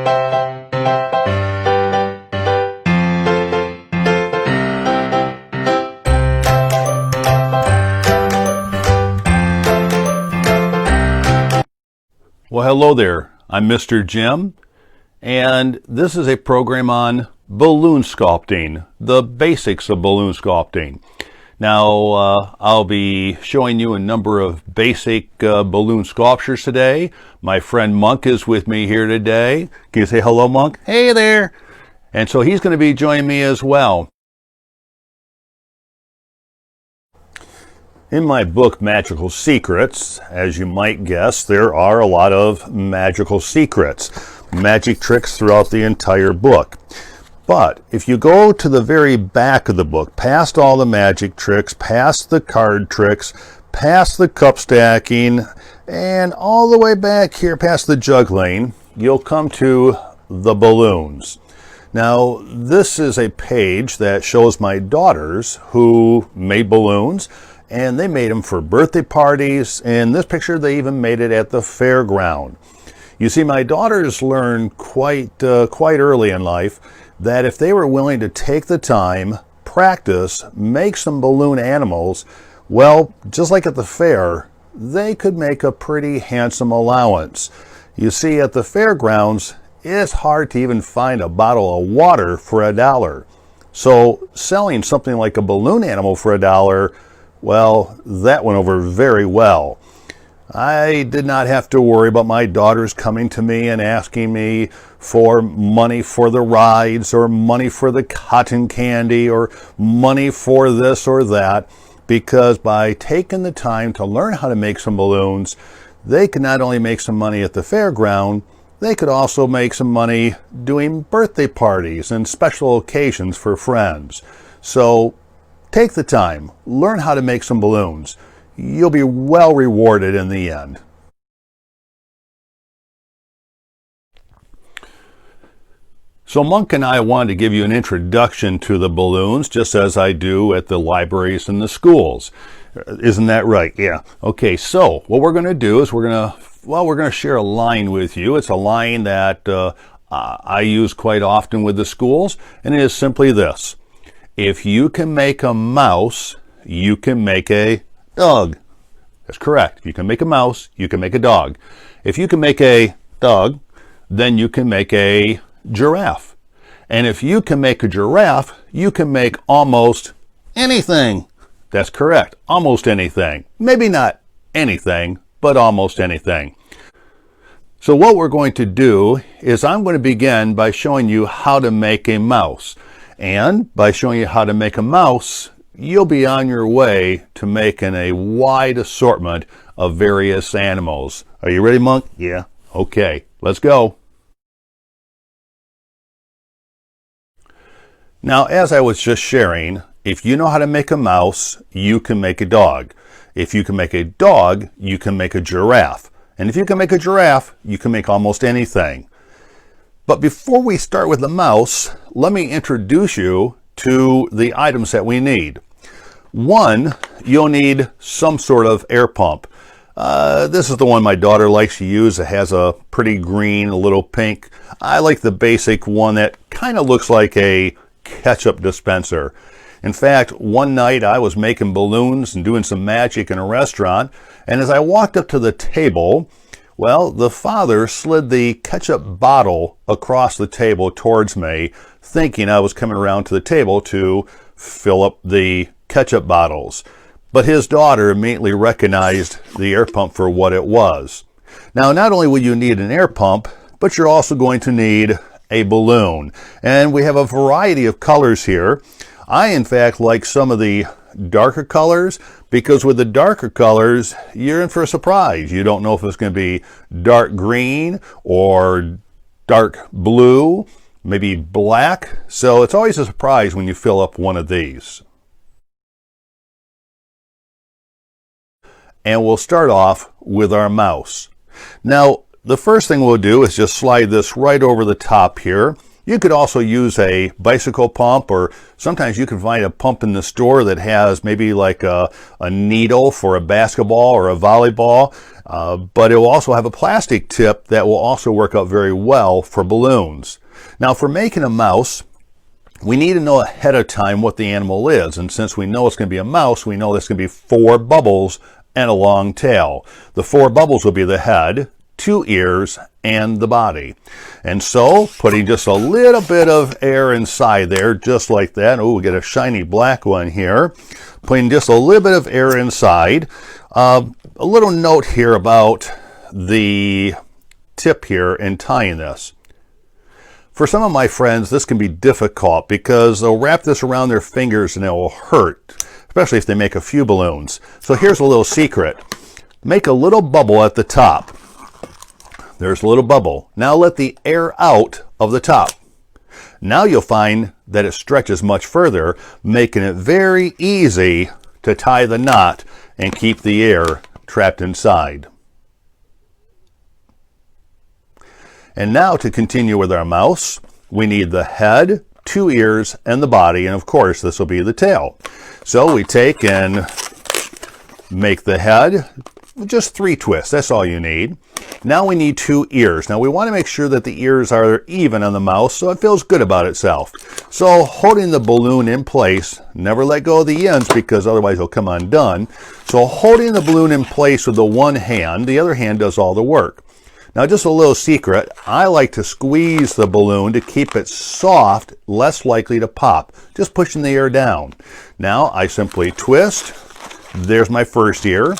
Well, hello there. I'm Mr. Jim, and this is a program on balloon sculpting, the basics of balloon sculpting. Now, I'll be showing you a number of basic balloon sculptures today. My friend Monk is with me here today. Can you say hello, Monk? Hey there. And so he's going to be joining me as well. In my book, Magical Secrets, as you might guess, there are a lot of magical secrets, magic tricks throughout the entire book. But if you go to the very back of the book, past all the magic tricks, past the card tricks, past the cup stacking, and all the way back here past the juggling, you'll come to the balloons. Now, this is a page that shows my daughters who made balloons, and they made them for birthday parties. In this picture, they even made it at the fairground. You see, my daughters learned quite early in life that if they were willing to take the time, practice, make some balloon animals, well, just like at the fair, they could make a pretty handsome allowance. You see, at the fairgrounds, it's hard to even find a bottle of water for $1. So selling something like a balloon animal for $1, well, that went over very well. I did not have to worry about my daughters coming to me and asking me for money for the rides or money for the cotton candy or money for this or that, because by taking the time to learn how to make some balloons, they could not only make some money at the fairground, they could also make some money doing birthday parties and special occasions for friends. So take the time, learn how to make some balloons. You'll be well rewarded in the end. So Monk and I wanted to give you an introduction to the balloons, just as I do at the libraries and the schools. Isn't that right? Yeah. Okay, so what we're going to do is we're going to share a line with you. It's a line that I use quite often with the schools, and it is simply this. If you can make a mouse, you can make a dog. That's correct. If you can make a mouse, you can make a dog. If you can make a dog, then you can make a giraffe. And if you can make a giraffe, you can make almost anything. That's correct. Almost anything. Maybe not anything, but almost anything. So what we're going to do is I'm going to begin by showing you how to make a mouse. And by showing you how to make a mouse, you'll be on your way to making a wide assortment of various animals. Are you ready, Monk? Yeah. Okay, let's go. Now, as I was just sharing, if you know how to make a mouse, you can make a dog. If you can make a dog, you can make a giraffe. And if you can make a giraffe, you can make almost anything. But before we start with the mouse, let me introduce you to the items that we need. One, you'll need some sort of air pump. This is the one my daughter likes to use. It has a pretty green, a little pink. I like the basic one that kind of looks like a ketchup dispenser. In fact, one night I was making balloons and doing some magic in a restaurant, and as I walked up to the table, well, the father slid the ketchup bottle across the table towards me, thinking I was coming around to the table to fill up the ketchup bottles. But his daughter immediately recognized the air pump for what it was. Now, not only will you need an air pump, but you're also going to need a balloon. And we have a variety of colors here. I, in fact, like some of the darker colors, because with the darker colors, you're in for a surprise. You don't know if it's going to be dark green or dark blue, maybe black. So it's always a surprise when you fill up one of these. And we'll start off with our mouse. Now, the first thing we'll do is just slide this right over the top here. You could also use a bicycle pump, or sometimes you can find a pump in the store that has maybe like a needle for a basketball or a volleyball. but it will also have a plastic tip that will also work out very well for balloons. Now, for making a mouse, we need to know ahead of time what the animal is. And since we know it's going to be a mouse, we know there's going to be 4 bubbles and a long tail. The 4 bubbles will be the head, 2 ears, and the body. And so, putting just a little bit of air inside there, just like that. Oh, we get a shiny black one here. Putting just a little bit of air inside. A little note here about the tip here and tying this. For some of my friends, this can be difficult because they'll wrap this around their fingers and it will hurt, especially if they make a few balloons. So here's a little secret. Make a little bubble at the top. There's a little bubble. Now let the air out of the top. Now you'll find that it stretches much further, making it very easy to tie the knot and keep the air trapped inside. And now to continue with our mouse, we need the head, 2 ears, and the body, and of course this will be the tail. So we take and make the head, just 3 twists, that's all you need. Now we need 2 ears. Now we want to make sure that the ears are even on the mouse so it feels good about itself. So holding the balloon in place, never let go of the ends because otherwise it'll come undone. So holding the balloon in place with the one hand, the other hand does all the work. Now just a little secret, I like to squeeze the balloon to keep it soft, less likely to pop, just pushing the air down. Now I simply twist, there's my first ear,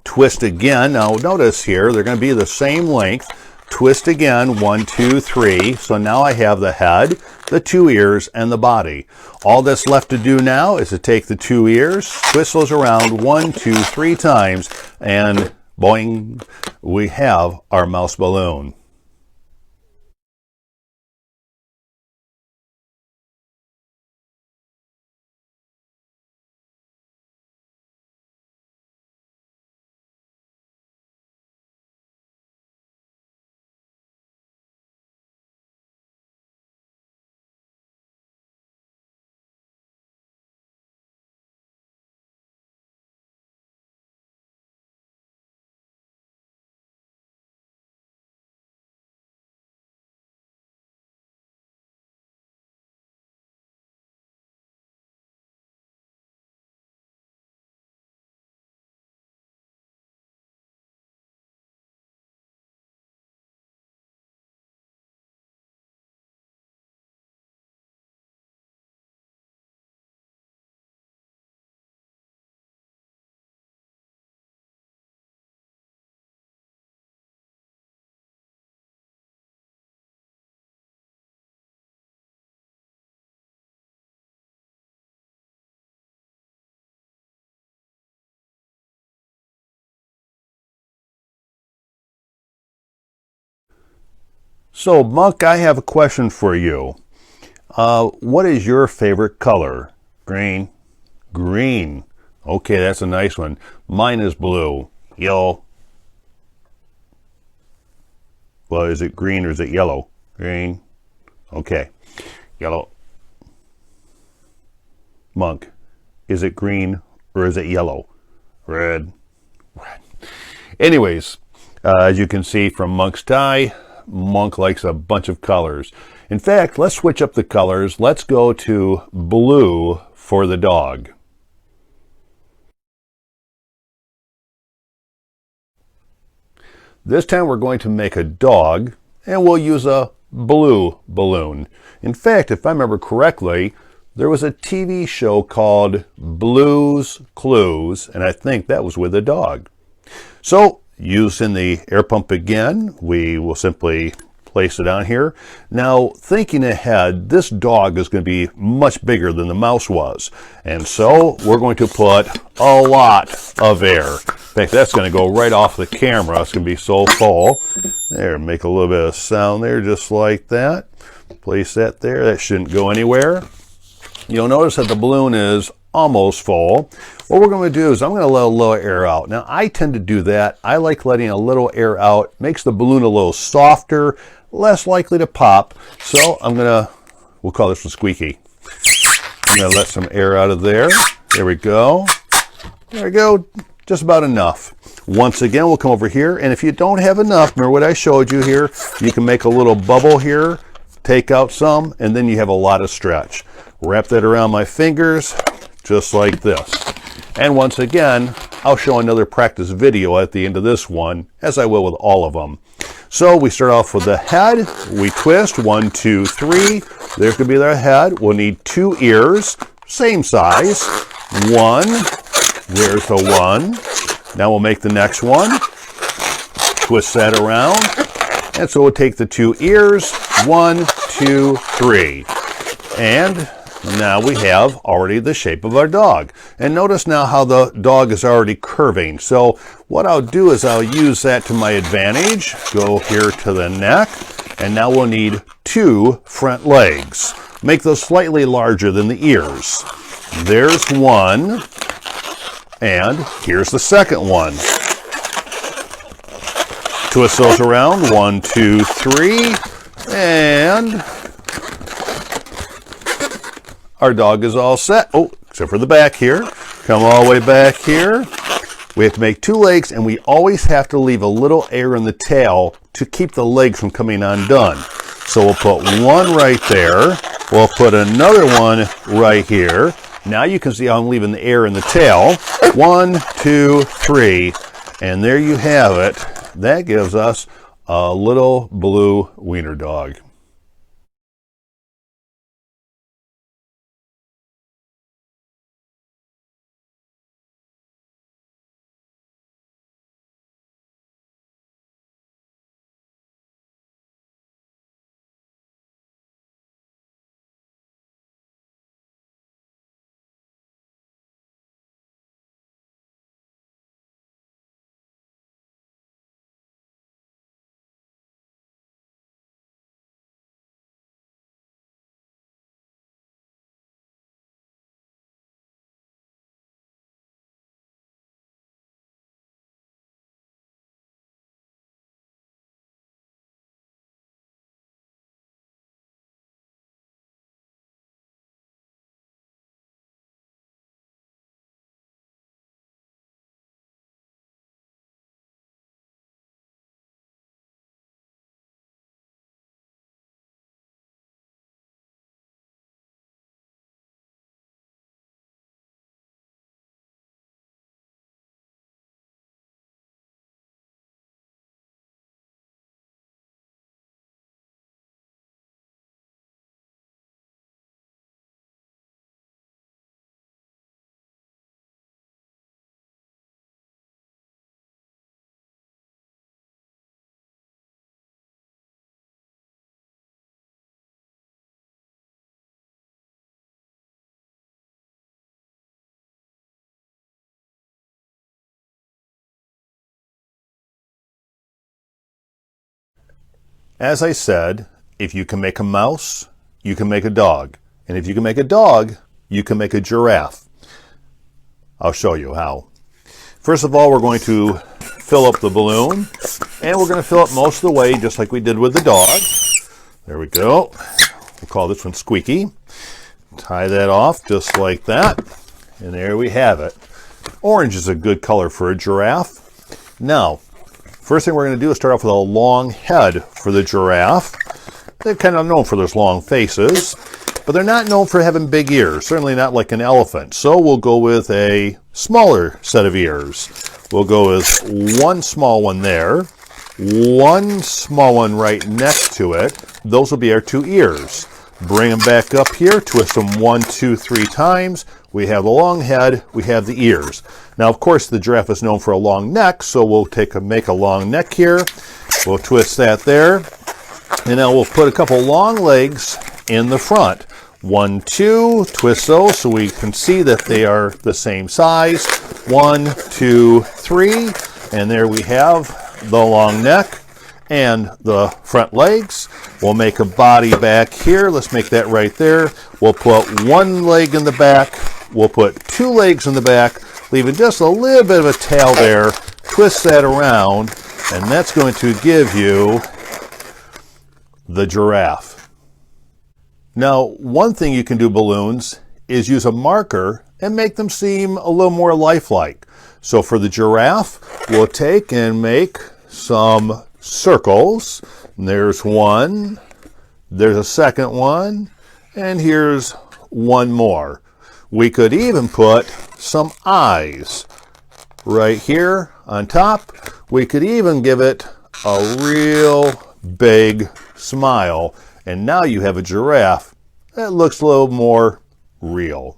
twist again. Now notice here, they're going to be the same length, twist again, 1, 2, 3, so now I have the head, the 2 ears, and the body. All that's left to do now is to take the 2 ears, twist those around 1, 2, 3 times, and boing, we have our mouse balloon. So, Monk, I have a question for you. What is your favorite color? Green? Green. Okay, that's a nice one. Mine is blue. Yellow. Well, is it green or is it yellow? Green. Okay. Yellow. Monk, is it green or is it yellow? Red. Red. Anyways, as you can see from Monk's tie, Monk likes a bunch of colors. In fact, let's switch up the colors. Let's go to blue for the dog. This time we're going to make a dog, and we'll use a blue balloon. In fact, if I remember correctly, there was a TV show called Blue's Clues, and I think that was with a dog. So, using the air pump again, we will simply place it on here. Now, thinking ahead, this dog is going to be much bigger than the mouse was. And so, we're going to put a lot of air. In fact, that's going to go right off the camera. It's going to be so full. There, make a little bit of sound there, just like that. Place that there. That shouldn't go anywhere. You'll notice that the balloon is almost full. What we're going to do is I'm going to let a little air out. Now, I tend to do that. I like letting a little air out. Makes the balloon a little softer, less likely to pop. So I'm going to, we'll call this one squeaky. I'm going to let some air out of there. There we go. There we go. just about enough. Once again, we'll come over here, and if you don't have enough, remember what I showed you here, you can make a little bubble here, take out some, and then you have a lot of stretch. Wrap that around my fingers, just like this. And once again, I'll show another practice video at the end of this one, as I will with all of them. So we start off with the head, we twist, 1, 2, 3. There's gonna be their head. We'll need 2 ears, same size. 1, there's the 1. Now we'll make the next one, twist that around, and so we'll take the 2 ears, 1, 2, 3. And now we have already the shape of our dog. And notice now how the dog is already curving. So what I'll do is I'll use that to my advantage, go here to the neck, and now we'll need 2 front legs. Make those slightly larger than the ears. There's 1. And here's the second one. Twist those around, 1, 2, 3, and our dog is all set. Oh, except for the back here. Come all the way back here. We have to make 2 legs, and we always have to leave a little air in the tail to keep the legs from coming undone. So we'll put 1 right there. We'll put another one right here. Now you can see how I'm leaving the air in the tail. 1, 2, 3, and there you have it. That gives us a little blue wiener dog. As I said, if you can make a mouse, you can make a dog. And if you can make a dog, you can make a giraffe. I'll show you how. First of all, we're going to fill up the balloon, and we're going to fill it most of the way just like we did with the dog. There we go. We'll call this one Squeaky. Tie that off just like that, and there we have it. Orange is a good color for a giraffe. Now, first thing we're going to do is start off with a long head for the giraffe. They're kind of known for those long faces, but they're not known for having big ears, certainly not like an elephant. So we'll go with a smaller set of ears. We'll go with 1 small one there, 1 small one right next to it. Those will be our 2 ears. Bring them back up here, twist them 1, 2, 3 times. We have the long head, we have the ears. Now, of course, the giraffe is known for a long neck, so we'll make a long neck here. We'll twist that there. And now we'll put a couple long legs in the front. 1, 2, twist those so we can see that they are the same size. 1, 2, 3, and there we have the long neck and the front legs. We'll make a body back here. Let's make that right there. We'll put 1 leg in the back. We'll put 2 legs in the back, leaving just a little bit of a tail there. Twist that around, and that's going to give you the giraffe. Now, one thing you can do balloons is use a marker and make them seem a little more lifelike. So for the giraffe, we'll take and make some circles. And there's one, there's a second one, and here's one more. We could even put some eyes right here on top. We could even give it a real big smile. And now you have a giraffe that looks a little more real.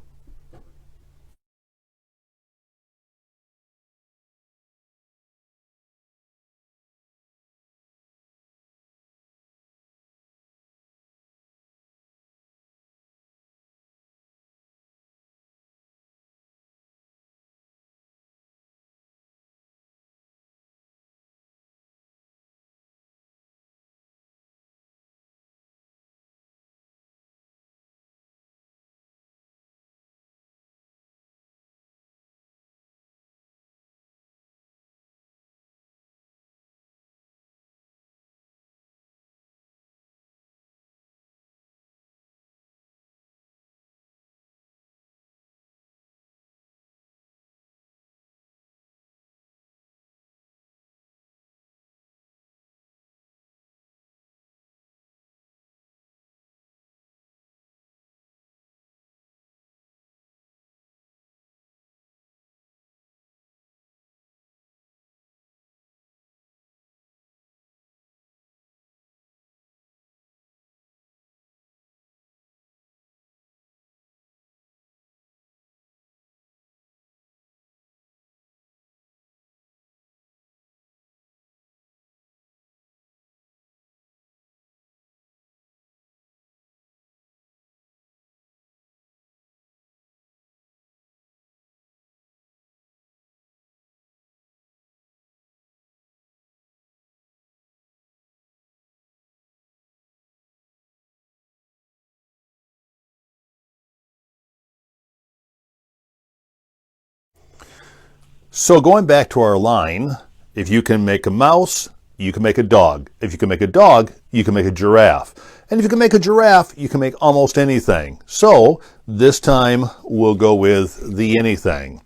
So going back to our line, if you can make a mouse, you can make a dog. If you can make a dog, you can make a giraffe. And if you can make a giraffe, you can make almost anything. So this time we'll go with the anything.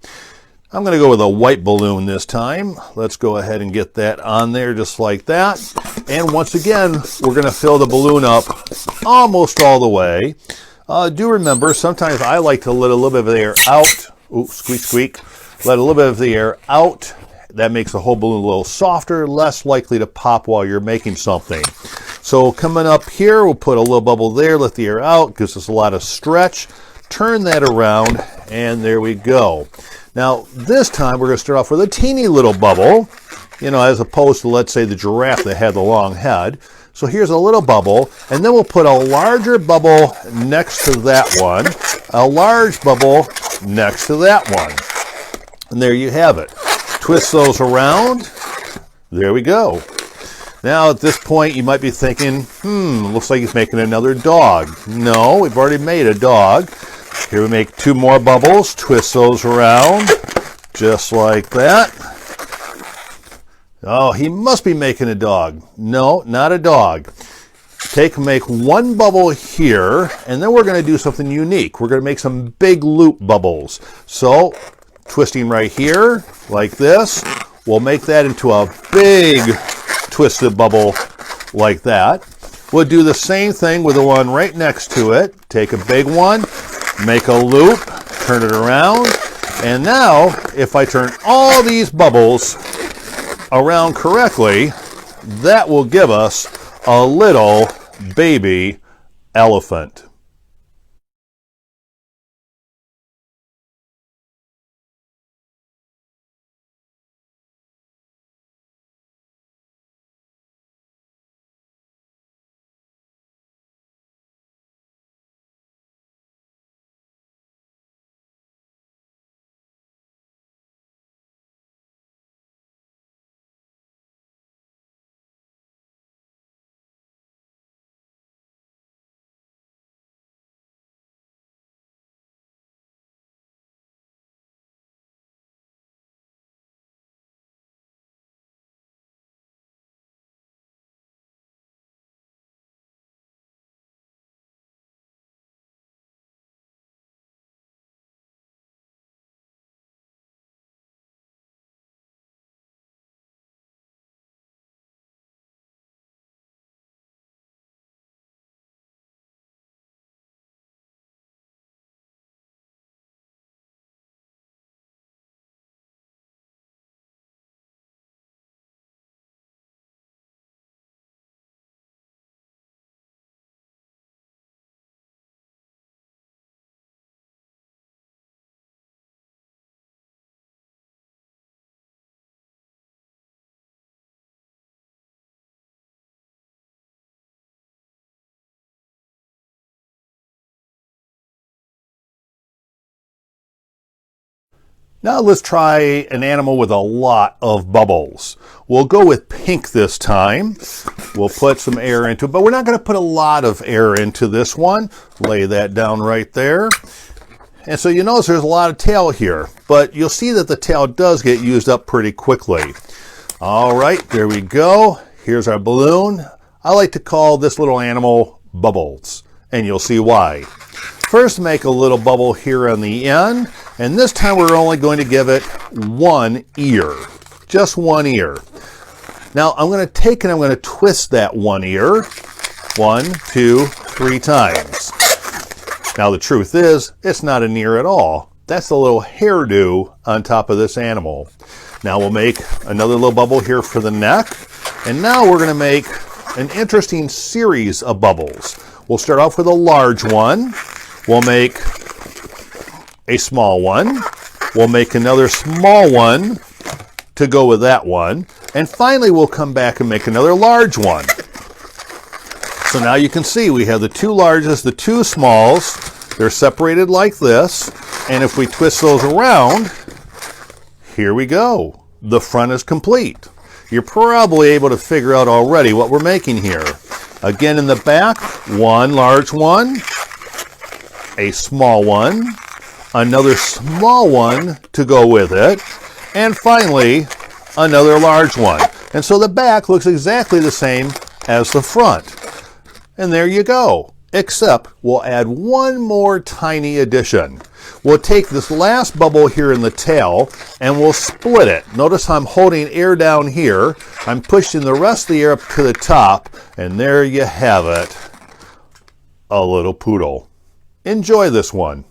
I'm going to go with a white balloon this time. Let's go ahead and get that on there just like that. And once again, we're going to fill the balloon up almost all the way. Do remember, sometimes I like to let a little bit of the air out. Ooh, squeak, squeak. Let a little bit of the air out. That makes the whole balloon a little softer, less likely to pop while you're making something. So coming up here, we'll put a little bubble there, let the air out, gives us a lot of stretch. Turn that around, and there we go. Now, this time we're going to start off with a teeny little bubble, as opposed to, let's say, the giraffe that had the long head. So here's a little bubble, and then we'll put a larger bubble next to that one, a large bubble next to that one. And there you have it. Twist those around. There we go. Now at this point you might be thinking, looks like he's making another dog. No, we've already made a dog. Here we make two more bubbles. Twist those around just like that. Oh, he must be making a dog. No, not a dog. Make one bubble here, and then we're going to do something unique. We're going to make some big loop bubbles. So twisting right here like this, we'll make that into a big twisted bubble like that. We'll do the same thing with the one right next to it. Take a big one, make a loop, turn it around, and now if I turn all these bubbles around correctly, that will give us a little baby elephant. Now let's try an animal with a lot of bubbles. We'll go with pink this time. We'll put some air into it, but we're not going to put a lot of air into this one. Lay that down right there. And so you notice there's a lot of tail here, but you'll see that the tail does get used up pretty quickly. All right, there we go. Here's our balloon. I like to call this little animal Bubbles, and you'll see why. First, make a little bubble here on the end, and this time we're only going to give it one ear, just one ear. Now I'm going to take and I'm going to twist that one ear 1, 2, 3 times. Now the truth is, it's not an ear at all. That's a little hairdo on top of this animal. Now we'll make another little bubble here for the neck, and now we're going to make an interesting series of bubbles. We'll start off with a large one. We'll make a small one. We'll make another small one to go with that one. And finally, we'll come back and make another large one. So now you can see we have the two largest, the two smalls. They're separated like this. And if we twist those around, here we go. The front is complete. You're probably able to figure out already what we're making here. Again, in the back, one large one, a small one, another small one to go with it, and finally, another large one. And so the back looks exactly the same as the front. And there you go. Except we'll add one more tiny addition. We'll take this last bubble here in the tail and we'll split it. Notice I'm holding air down here. I'm pushing the rest of the air up to the top, and there you have it. A little poodle. Enjoy this one.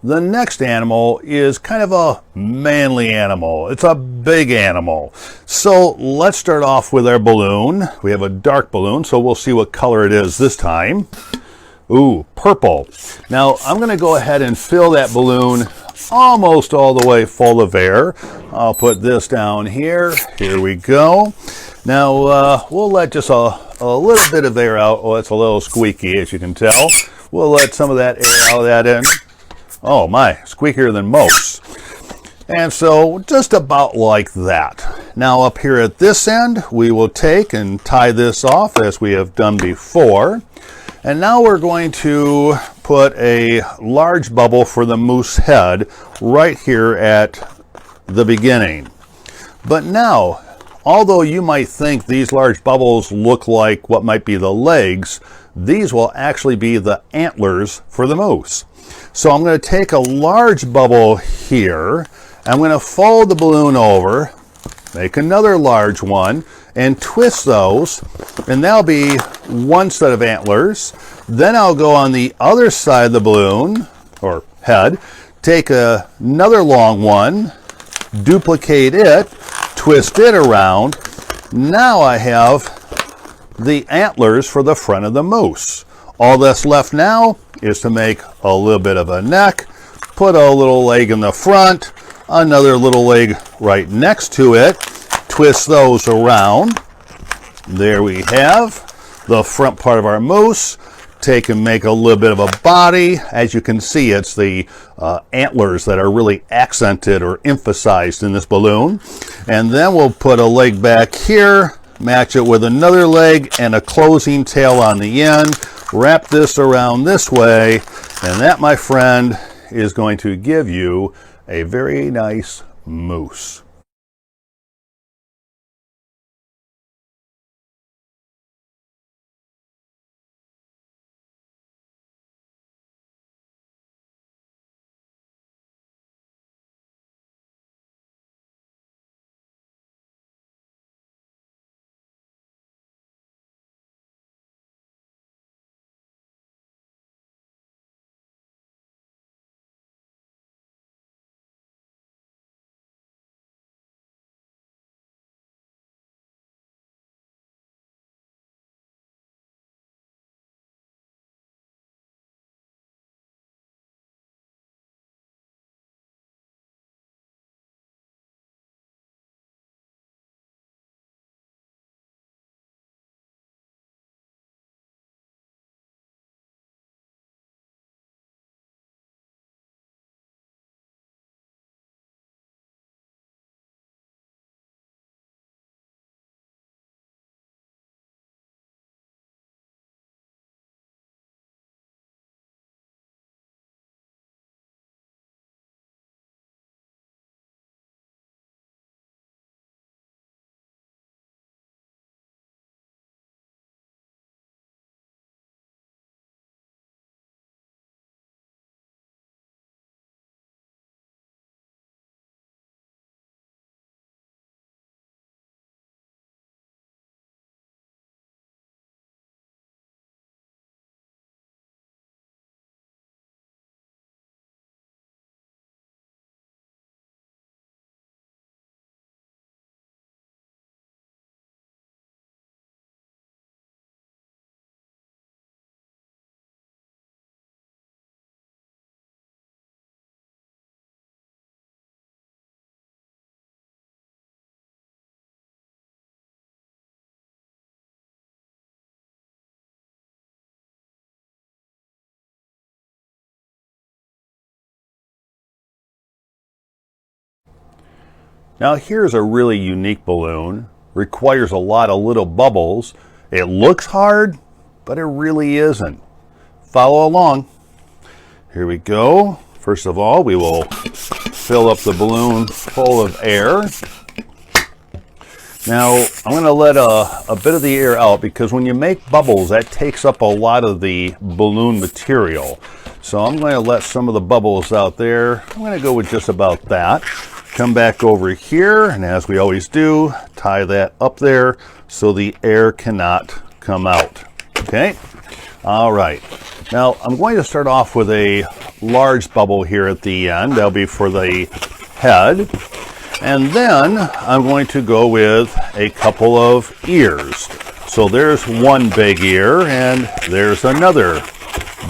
The next animal is kind of a manly animal. It's a big animal. So let's start off with our balloon. We have a dark balloon, so we'll see what color it is this time. Ooh, purple. Now I'm going to go ahead and fill that balloon almost all the way full of air. I'll put this down here. Here we go. Now we'll let just a little bit of air out. Oh, it's a little squeaky, as you can tell. We'll let some of that air out of that in. Oh my, squeakier than most. And so just about like that. Now up here at this end, we will take and tie this off as we have done before. And now we're going to put a large bubble for the moose head right here at the beginning. But now, although you might think these large bubbles look like what might be the legs, these will actually be the antlers for the moose. So I'm going to take a large bubble here. I'm going to fold the balloon over, make another large one, and twist those, and that'll be one set of antlers. Then I'll go on the other side of the balloon, or head, take another long one, duplicate it, twist it around. Now I have the antlers for the front of the moose. All that's left now is to make a little bit of a neck, put a little leg in the front, another little leg right next to it, twist those around. There we have the front part of our moose. Take and make a little bit of a body. As you can see, it's the antlers that are really accented or emphasized in this balloon. And then we'll put a leg back here, match it with another leg and a closing tail on the end. Wrap this around this way, and that, my friend, is going to give you a very nice moose. Now here's a really unique balloon. Requires a lot of little bubbles. It looks hard, but it really isn't. Follow along. Here we go. First of all, we will fill up the balloon full of air. Now, I'm going to let a bit of the air out because when you make bubbles, that takes up a lot of the balloon material. So I'm going to let some of the bubbles out there. I'm going to go with just about that. Come back over here, and as we always do, tie that up there so the air cannot come out. Okay? All right. Now, I'm going to start off with a large bubble here at the end. That'll be for the head. And then I'm going to go with a couple of ears. So there's one big ear, and there's another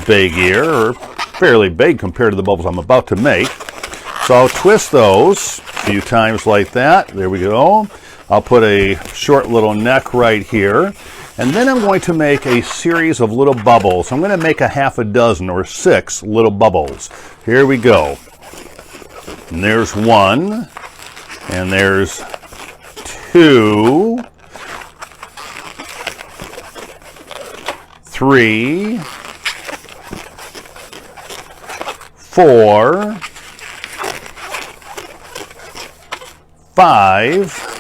big ear, or fairly big compared to the bubbles I'm about to make. So I'll twist those a few times like that. There we go. I'll put a short little neck right here. And then I'm going to make a series of little bubbles. I'm going to make a half a dozen or 6 little bubbles. Here we go. And there's 1. And there's 2. 3. 4. 5.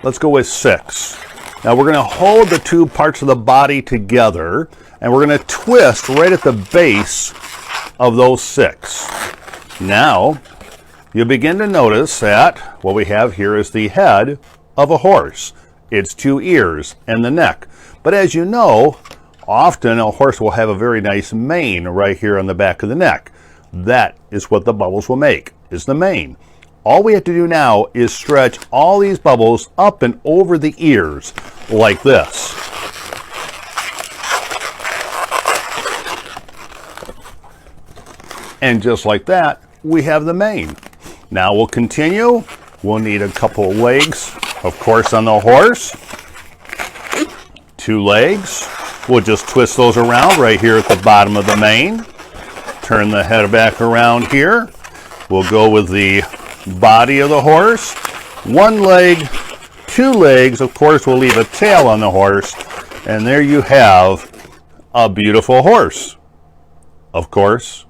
Let's go with 6. Now we're going to hold the 2 parts of the body together, and we're going to twist right at the base of those 6. Now you'll begin to notice that what we have here is the head of a horse. Its 2 ears and the neck. But as you know, often a horse will have a very nice mane right here on the back of the neck. That is what the bubbles will make, is the mane. All we have to do now is stretch all these bubbles up and over the ears like this. And just like that, we have the mane. Now we'll continue. We'll need a couple of legs, of course, on the horse. 2 legs. We'll just twist those around right here at the bottom of the mane. Turn the head back around here. We'll go with the body of the horse. 1 leg, 2 legs. Of course, we'll leave a tail on the horse. And there you have a beautiful horse. Of course.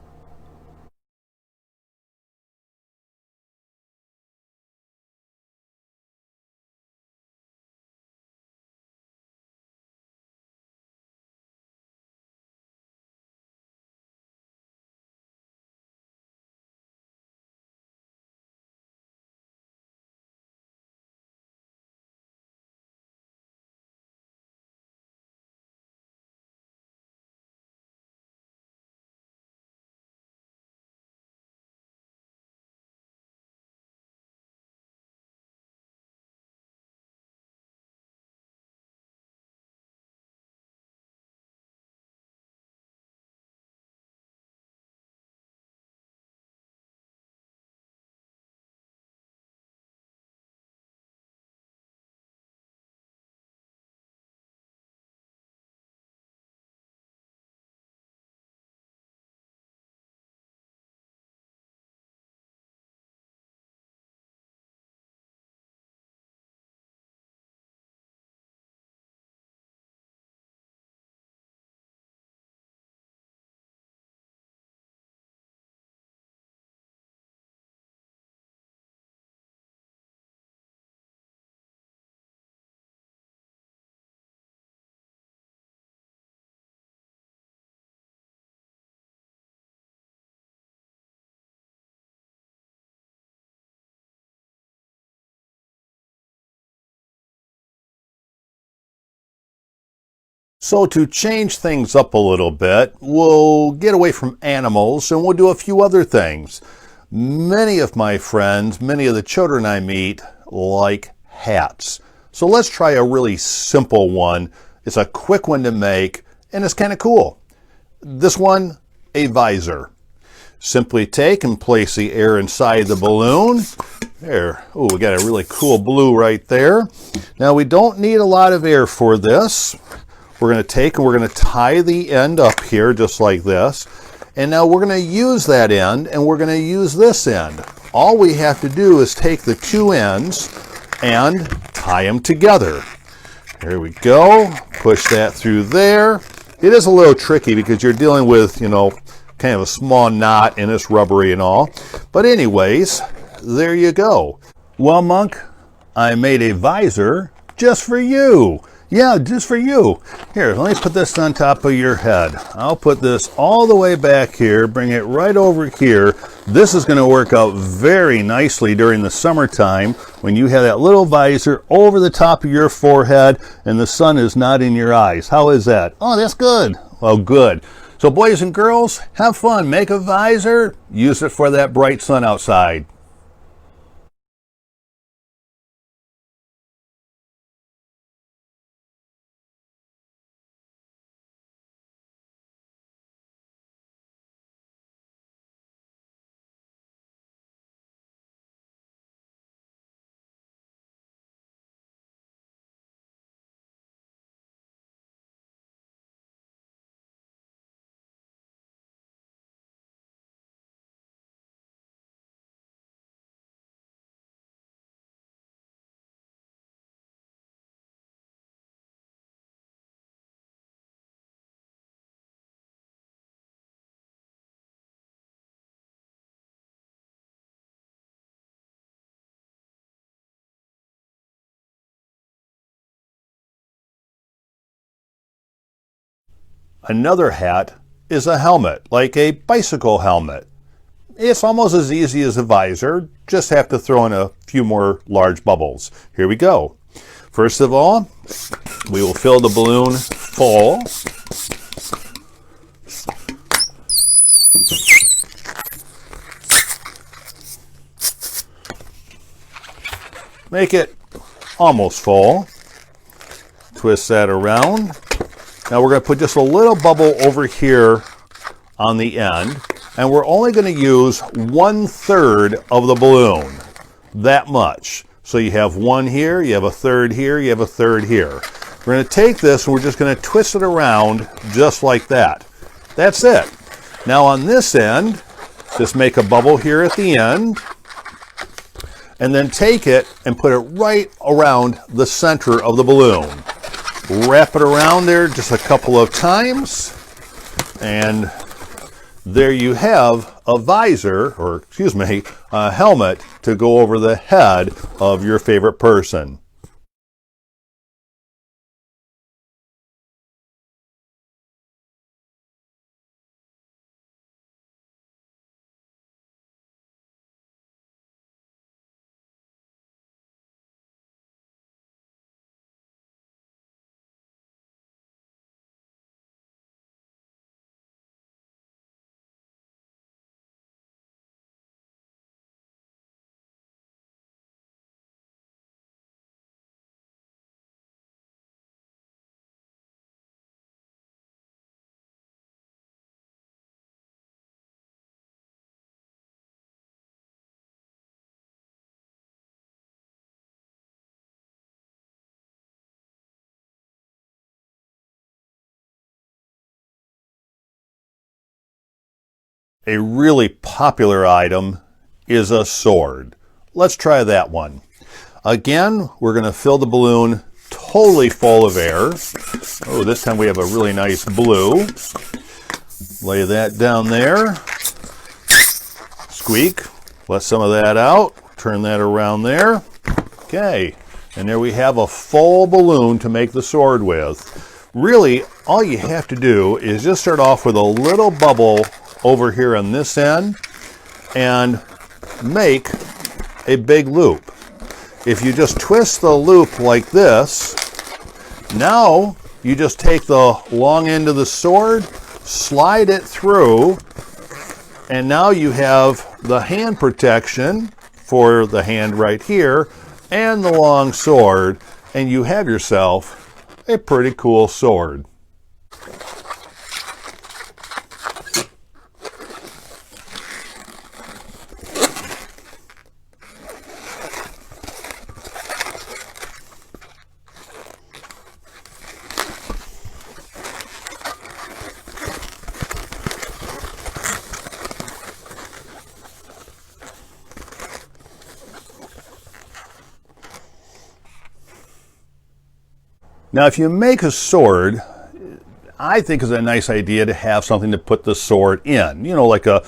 So to change things up a little bit, we'll get away from animals and we'll do a few other things. Many of my friends, many of the children I meet like hats. So let's try a really simple one. It's a quick one to make and it's kind of cool. This one, a visor. Simply take and place the air inside the balloon. There. Oh, we got a really cool blue right there. Now we don't need a lot of air for this. We're going to take and we're going to tie the end up here just like this. And now we're going to use that end and we're going to use this end. All we have to do is take the 2 ends and tie them together. There we go. Push that through there. It is a little tricky because you're dealing with, kind of a small knot and it's rubbery and all. But anyways, there you go. Well, Monk, I made a visor just for you. Yeah, just for you. Here, let me put this on top of your head. I'll put this all the way back here, bring it right over here. This is going to work out very nicely during the summertime when you have that little visor over the top of your forehead and the sun is not in your eyes. How is that? Oh, that's good. Well, good. So boys and girls, have fun. Make a visor. Use it for that bright sun outside. Another hat is a helmet, like a bicycle helmet. It's almost as easy as a visor, just have to throw in a few more large bubbles. Here we go. First of all, we will fill the balloon full. Make it almost full. Twist that around. Now we're going to put just a little bubble over here on the end. and we're only going to use 1/3 of the balloon. That much. So you have one here, you have a third here, you have a third here. We're going to take this and we're just going to twist it around just like that. That's it. Now on this end, just make a bubble here at the end, and then take it and put it right around the center of the balloon. Wrap it around there just a couple of times, and there you have a visor, or excuse me, a helmet to go over the head of your favorite person. A really popular item is a sword. Let's try that one. Again, we're going to fill the balloon totally full of air. Oh, this time we have a really nice blue. Lay that down there. Squeak. Let some of that out. Turn that around there. Okay. And there we have a full balloon to make the sword with. Really, all you have to do is just start off with a little bubble over here on this end and make a big loop. If you just twist the loop like this, now you just take the long end of the sword, slide it through, and now you have the hand protection for the hand right here and the long sword, and you have yourself a pretty cool sword. Now, if you make a sword, I think it's a nice idea to have something to put the sword in, you know, like a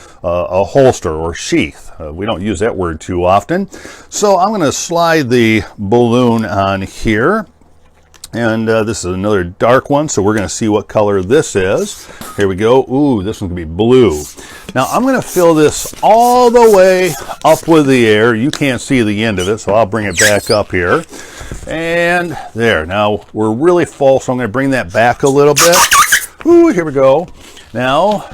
holster or sheath. We don't use that word too often. So I'm going to slide the balloon on here. And this is another dark one, so we're going to see what color this is. Here we go. Ooh, this one's going to be blue. Now, I'm going to fill this all the way up with the air. You can't see the end of it, so I'll bring it back up here. And there. Now, we're really full, so I'm going to bring that back a little bit. Ooh, here we go. Now,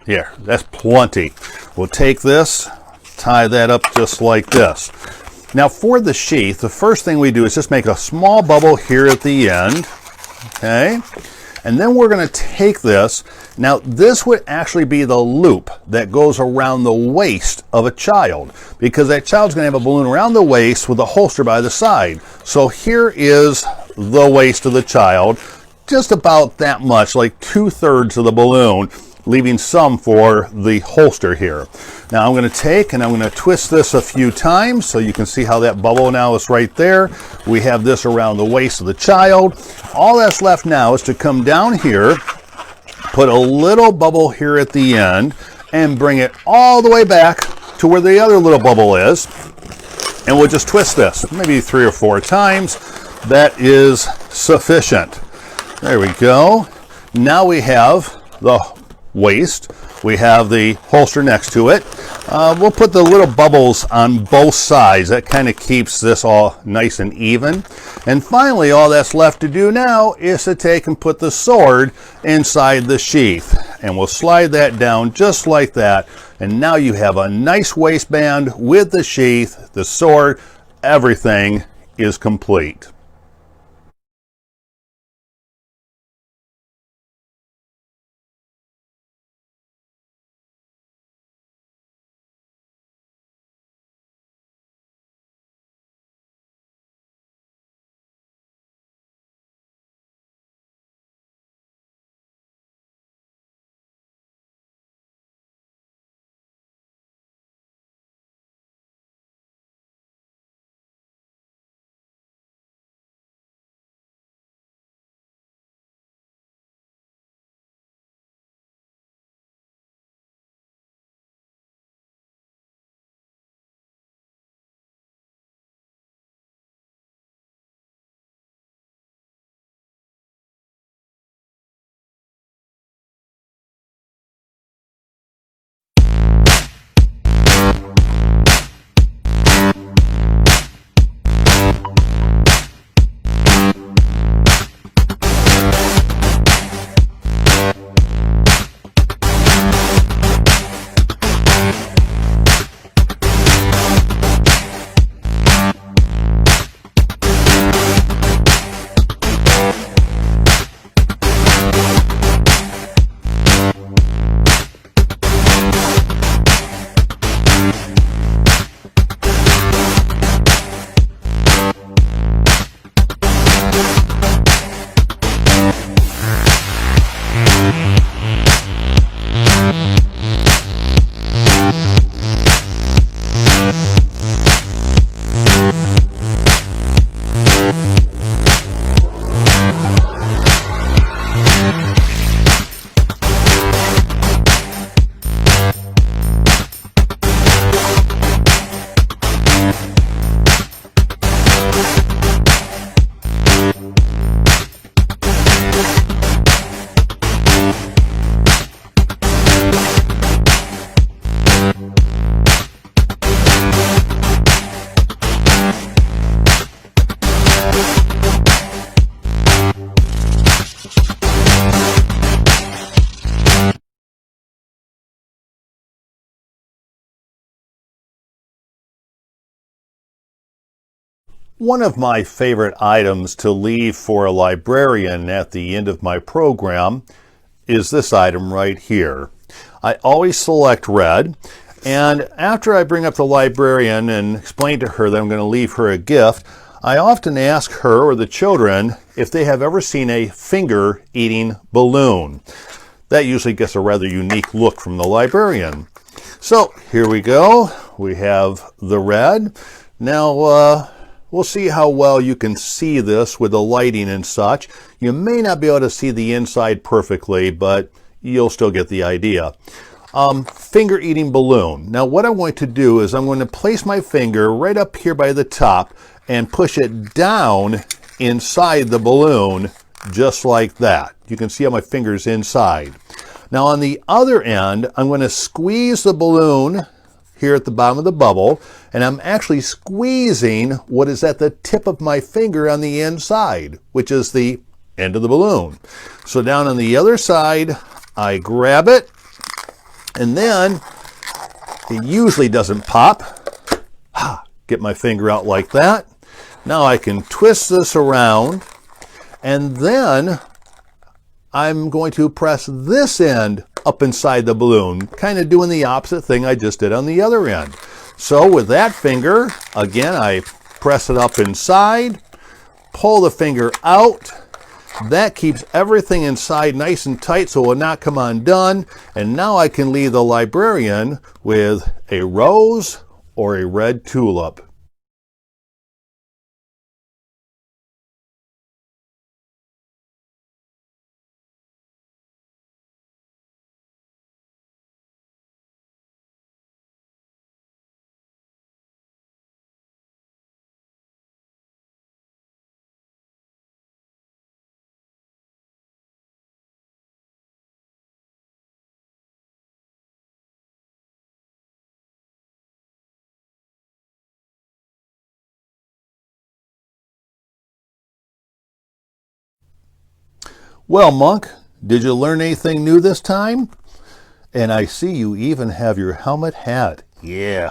here, that's plenty. We'll take this, tie that up just like this. Now for the sheath, the first thing we do is just make a small bubble here at the end, okay? And then we're going to take this. Now this would actually be the loop that goes around the waist of a child, because that child's going to have a balloon around the waist with a holster by the side. So here is the waist of the child, just about that much, like 2/3 of the balloon, leaving some for the holster here. Now I'm going to take and I'm going to twist this a few times so you can see how that bubble now is right there. We have this around the waist of the child. All that's left now is to come down here, put a little bubble here at the end, and bring it all the way back to where the other little bubble is. And we'll just twist this maybe 3 or 4 times. That is sufficient. There we go. Now we have the waist. We have the holster next to it. We'll put the little bubbles on both sides. That kind of keeps this all nice and even. And finally, all that's left to do now is to take and put the sword inside the sheath. And we'll slide that down just like that. And now you have a nice waistband with the sheath, the sword, everything is complete. One of my favorite items to leave for a librarian at the end of my program is this item right here. I always select red, and after I bring up the librarian and explain to her that I'm going to leave her a gift, I often ask her or the children if they have ever seen a finger-eating balloon. That usually gets a rather unique look from the librarian. So here we go. We have the red. Now we'll see how well you can see this with the lighting and such. You may not be able to see the inside perfectly, but you'll still get the idea. Finger-eating balloon. Now what I'm going to do is I'm going to place my finger right up here by the top and push it down inside the balloon just like that. You can see how my finger's inside. Now on the other end, I'm going to squeeze the balloon here at the bottom of the bubble, and I'm actually squeezing what is at the tip of my finger on the inside, which is the end of the balloon. So down on the other side, I grab it, and then it usually doesn't pop. Get my finger out like that. Now I can twist this around, and then I'm going to press this end up inside the balloon, kind of doing the opposite thing I just did on the other end. So with that finger, again, I press it up inside, pull the finger out. That keeps everything inside nice and tight so it will not come undone. And now I can leave the librarian with a rose or a red tulip. Well, Monk, did you learn anything new this time? And I see you even have your helmet hat. Yeah.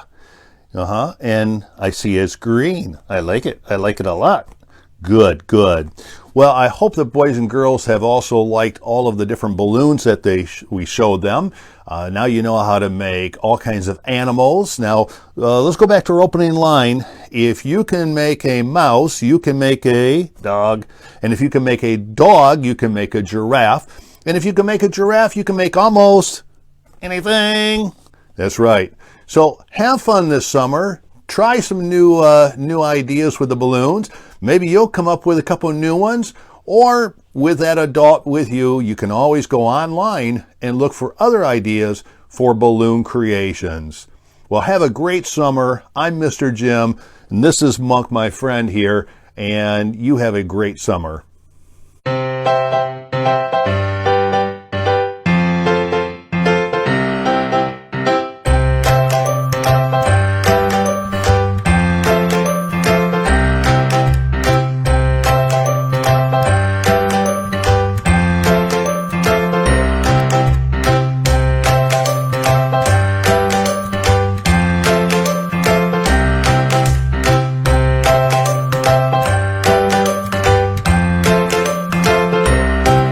And I see it's green. I like it. I like it a lot. Good, good. Well, I hope the boys and girls have also liked all of the different balloons that we showed them. Now you know how to make all kinds of animals. Now, let's go back to our opening line. If you can make a mouse, you can make a dog. And if you can make a dog, you can make a giraffe. And if you can make a giraffe, you can make almost anything. That's right. So have fun this summer. Try some new ideas with the balloons. Maybe you'll come up with a couple of new ones, or with that adult with you, you can always go online and look for other ideas for balloon creations. Well, have a great summer. I'm Mr. Jim, and this is Monk, my friend here, and you have a great summer.